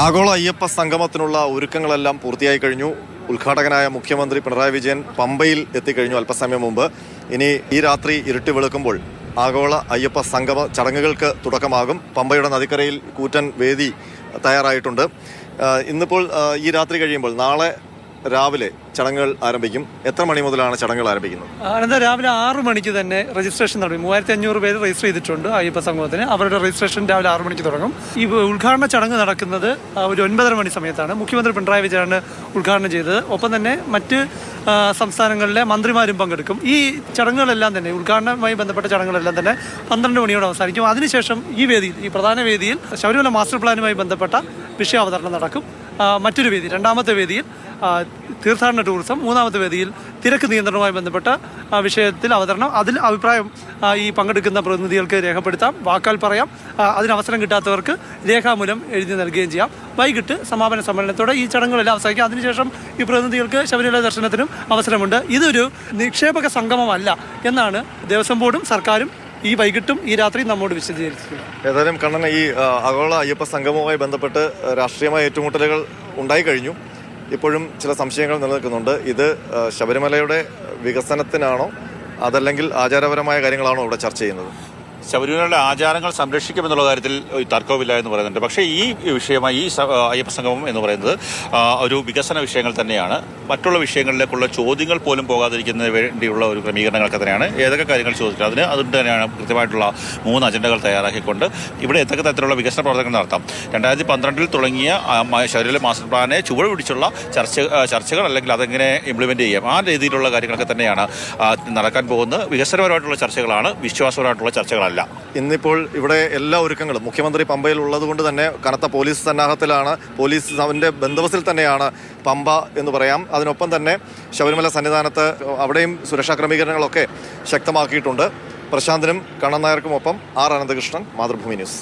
ആഗോള അയ്യപ്പ സംഗമത്തിനുള്ള ഒരുക്കങ്ങളെല്ലാം പൂർത്തിയായി കഴിഞ്ഞു. ഉദ്ഘാടകനായ മുഖ്യമന്ത്രി പിണറായി വിജയൻ പമ്പയിൽ എത്തിക്കഴിഞ്ഞു അല്പസമയം മുമ്പ്. ഇനി ഈ രാത്രി ഇരുട്ടി വെളുക്കുമ്പോൾ ആഗോള അയ്യപ്പ സംഗമ ചടങ്ങുകൾക്ക് തുടക്കമാകും. പമ്പയുടെ നദിക്കരയിൽ കൂറ്റൻ വേദി തയ്യാറായിട്ടുണ്ട്. ഇന്നിപ്പോൾ ഈ രാത്രി കഴിയുമ്പോൾ നാളെ രാവിലെ ചടങ്ങുകൾ ആരംഭിക്കും. എത്ര മണി മുതലാണ് ചടങ്ങുകൾ ആരംഭിക്കുന്നത്? അനന്തരം രാവിലെ 6 മണിക്ക് തന്നെ രജിസ്ട്രേഷൻ തുടങ്ങി. 3500 പേര് രജിസ്റ്റർ ചെയ്തിട്ടുണ്ട് അയ്യപ്പ സംഗമത്തിന്. അവരുടെ രജിസ്ട്രേഷൻ രാവിലെ 6 മണിക്ക് തുടങ്ങും. ഈ ഉദ്ഘാടന ചടങ്ങ് നടക്കുന്നത് ഒരു 9:30 മണി സമയത്താണ്. മുഖ്യമന്ത്രി പിണറായി വിജയനാണ് ഉദ്ഘാടനം ചെയ്തത്. ഒപ്പം തന്നെ മറ്റ് സംസ്ഥാനങ്ങളിലെ മന്ത്രിമാരും പങ്കെടുക്കും. ഈ ചടങ്ങുകളെല്ലാം തന്നെ ഉദ്ഘാടനവുമായി ബന്ധപ്പെട്ട ചടങ്ങുകളെല്ലാം തന്നെ 12 മണിയോടെ അവസാനിക്കും. അതിനുശേഷം ഈ പ്രധാന വേദിയിൽ ശബരിമല മാസ്റ്റർ പ്ലാനുമായി ബന്ധപ്പെട്ട വിഷയാവതരണം നടക്കും. മറ്റൊരു വേദി, രണ്ടാമത്തെ വേദിയിൽ തീർത്ഥാടന ടൂറിസം, മൂന്നാമത്തെ വേദിയിൽ തിരക്ക് നിയന്ത്രണവുമായി ബന്ധപ്പെട്ട വിഷയത്തിൽ അവതരണം. അതിൽ അഭിപ്രായം ഈ പങ്കെടുക്കുന്ന പ്രതിനിധികൾക്ക് രേഖപ്പെടുത്താം, വാക്കാൽ പറയാം. അതിന് അവസരം കിട്ടാത്തവർക്ക് രേഖാമൂലം എഴുതി നൽകുകയും ചെയ്യാം. വൈകിട്ട് സമാപന സമ്മേളനത്തോടെ ഈ ചടങ്ങുകളെല്ലാം അവസാനിക്കും. അതിനുശേഷം ഈ പ്രതിനിധികൾക്ക് ശബരിമല ദർശനത്തിനും അവസരമുണ്ട്. ഇതൊരു നിക്ഷേപക സംഗമമല്ല എന്നാണ് ദേവസ്വം ബോർഡും സർക്കാരും ഈ വൈകിട്ടും ഈ രാത്രി നമ്മോട് വിശദീകരിച്ചിട്ടുണ്ട്. ഏതായാലും കണ്ണൻ, ഈ ആഗോള അയ്യപ്പ സംഗമവുമായി ബന്ധപ്പെട്ട് രാഷ്ട്രീയമായ ഏറ്റുമുട്ടലുകൾ ഉണ്ടായി കഴിഞ്ഞു. ഇപ്പോഴും ചില സംശയങ്ങൾ നിലനിൽക്കുന്നുണ്ട്. ഇത് ശബരിമലയുടെ വികസനത്തിനാണോ അതല്ലെങ്കിൽ ആചാരപരമായ കാര്യങ്ങളാണോ ഇവിടെ ചർച്ച ചെയ്യുന്നത്? ശബരിമലയുടെ ആചാരങ്ങൾ സംരക്ഷിക്കുമെന്നുള്ള കാര്യത്തിൽ തർക്കവുമില്ല എന്ന് പറയുന്നുണ്ട്. പക്ഷേ ഈ വിഷയമായി ഈ അയ്യപ്പ സംഗമം എന്ന് പറയുന്നത് ഒരു വികസന വിഷയങ്ങൾ തന്നെയാണ്. മറ്റുള്ള വിഷയങ്ങളിലേക്കുള്ള ചോദ്യങ്ങൾ പോലും പോകാതിരിക്കുന്നതിന് വേണ്ടിയുള്ള ഒരു ക്രമീകരണങ്ങളൊക്കെ തന്നെയാണ്. ഏതൊക്കെ കാര്യങ്ങൾ ചോദിക്കുന്നത് അതുകൊണ്ട് തന്നെയാണ് കൃത്യമായിട്ടുള്ള 3 അജണ്ടകൾ തയ്യാറാക്കിക്കൊണ്ട് ഇവിടെ ഏതൊക്കെ തരത്തിലുള്ള വികസന പ്രവർത്തനങ്ങൾ നടത്താം. 2012 തുടങ്ങിയ ശബരിമല മാസ്റ്റർ പ്ലാനെ ചുവട് പിടിച്ചുള്ള ചർച്ചകൾ അല്ലെങ്കിൽ അതെങ്ങനെ ഇംപ്ലിമെൻ്റ് ചെയ്യാം, ആ രീതിയിലുള്ള കാര്യങ്ങളൊക്കെ തന്നെയാണ് നടക്കാൻ പോകുന്നത്. വികസനപരമായിട്ടുള്ള ചർച്ചകളാണ്, വിശ്വാസപരമായിട്ടുള്ള ചർച്ചകളല്ല. ഇന്നിപ്പോൾ ഇവിടെ എല്ലാ ഒരുക്കങ്ങളും മുഖ്യമന്ത്രി പമ്പയിൽ ഉള്ളതുകൊണ്ട് തന്നെ കനത്ത പോലീസ് സന്നാഹത്തിലാണ്. പോലീസ് അവൻ്റെ ബന്ദോബസ്തിൽ തന്നെയാണ് പമ്പ എന്ന് പറയാം. അതിനൊപ്പം തന്നെ ശബരിമല സന്നിധാനത്ത് അവിടെയും സുരക്ഷാ ക്രമീകരണങ്ങളൊക്കെ ശക്തമാക്കിയിട്ടുണ്ട്. പ്രശാന്തനും കണ്ണൻ നായർക്കുമൊപ്പം ആർ അനന്തകൃഷ്ണൻ, മാതൃഭൂമി ന്യൂസ്.